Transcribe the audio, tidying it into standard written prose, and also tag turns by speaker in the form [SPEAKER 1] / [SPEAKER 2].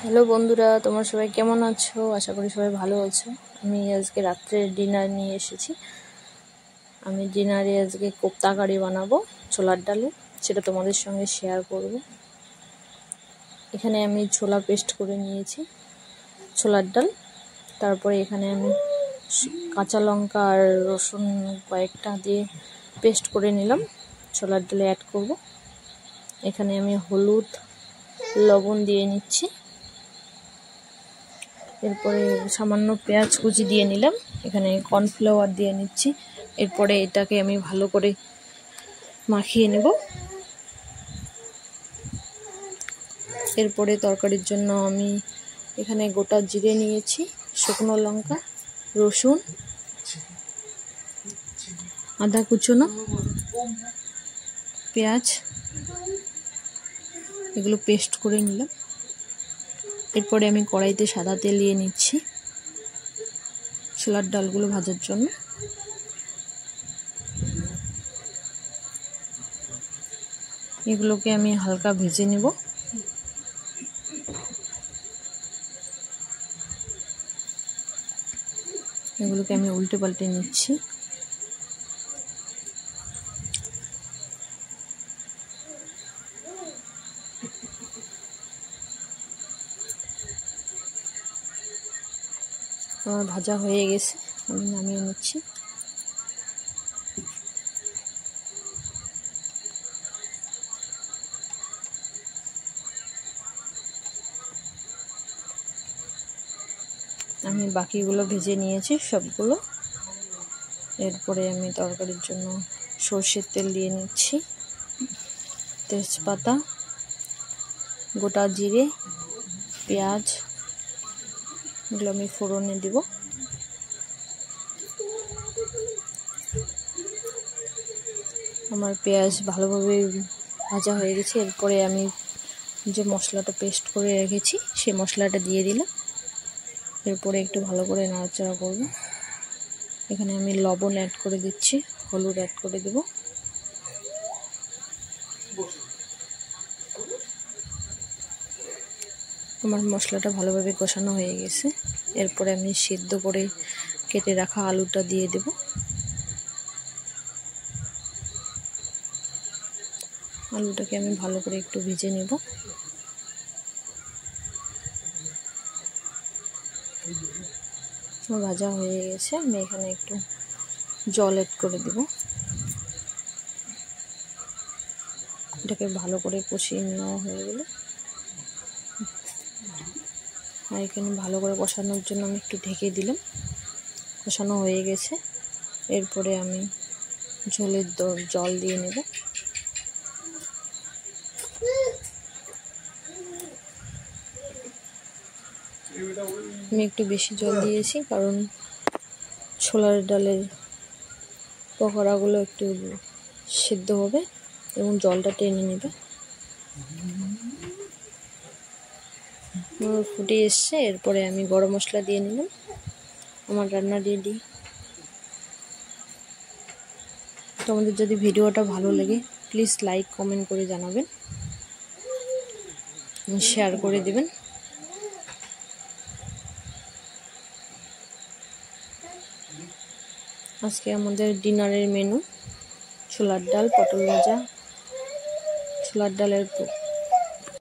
[SPEAKER 1] Hello বন্ধুরা, তোমরা সবাই কেমন আছো? আশা করি সবাই ভালো আছো। আমি আজকে রাত্রে ডিনার নিয়ে এসেছি। আমি ডিনারে আজকে কোপ্তা কারি বানাবো ছোলার ডালে, সেটা তোমাদের সঙ্গে শেয়ার করব। এখানে আমি ছোলা পেস্ট করে নিয়েছি, ছোলার ডাল। তারপরে এখানে আমি কাঁচা লঙ্কা আর রসুন কয়েকটা দিয়ে পেস্ট করে নিলাম, ছোলার ডালে অ্যাড করব। এখানে আমি হলুদ লবণ দিয়ে নিচ্ছি। এরপরে সামান্য পেঁয়াজ কুচি দিয়ে নিলাম, এখানে কর্নফ্লাওয়ার দিয়ে নিচ্ছি। এরপরে এটাকে আমি ভালো করে মাখিয়ে নেব। এরপরে তরকারির জন্য আমি এখানে গোটা জিরে নিয়েছি, শুকনো লঙ্কা, রসুন, আদা কুচনো, পেঁয়াজ, এগুলো পেস্ট করে নিলাম। এরপরে আমি কড়াইতে সাদা তেল দিয়ে নিচ্ছি ছোলার ডালগুলো ভাজার জন্য। এগুলোকে আমি হালকা ভেজে নেব। এগুলোকে আমি উল্টে পাল্টে নিচ্ছি। আমার ভাজা হয়ে গেছে, আমি নামিয়ে নিচ্ছি। আমি বাকিগুলো ভেজে নিয়েছি সবগুলো। এরপরে আমি তরকারির জন্য সর্ষের তেল দিয়ে নিচ্ছি, তেজপাতা, গোটা জিরে, পেঁয়াজ, এগুলো আমি ফোড়নে দেব। আমার পেঁয়াজ ভালোভাবে ভাজা হয়ে গেছে। এরপরে আমি যে মশলাটা পেস্ট করে রেখেছি সেই মশলাটা দিয়ে দিলাম। এরপরে একটু ভালো করে নাড়াচাড়া করব। এখানে আমি লবণ অ্যাড করে দিচ্ছি, হলুদ অ্যাড করে দেব। আমার মশলাটা ভালোভাবে কষানো হয়ে গেছে। এরপরে আমি সিদ্ধ করে কেটে রাখা আলুটা দিয়ে দেব। আলুটাকে আমি ভালো করে একটু ভেজে নেব। ভাজা হয়ে গেছে, আমি এখানে একটু জল অ্যাড করে দেব। এটাকে ভালো করে কষিয়ে নেওয়া হয়ে গেলে, আর এখানে ভালো করে কষানোর জন্য আমি একটু ঢেকে দিলাম। কষানো হয়ে গেছে। এরপরে আমি ঝোলের জল দিয়ে নেব। আমি একটু বেশি জল দিয়েছি, কারণ ছোলার ডালের পকোড়াগুলো একটু সিদ্ধ হবে এবং জলটা টেনে নেবে। ফুটে এসছে। এরপরে আমি গরম মশলা দিয়ে নিলাম। আমার রান্না রেডি। তোমাদের যদি ভিডিওটা ভালো লাগে প্লিজ লাইক কমেন্ট করে জানাবেন, শেয়ার করে দিবেন। আজকে আমাদের ডিনারের মেনু ছোলার ডাল, পটল ভাজা, ছোলার ডালের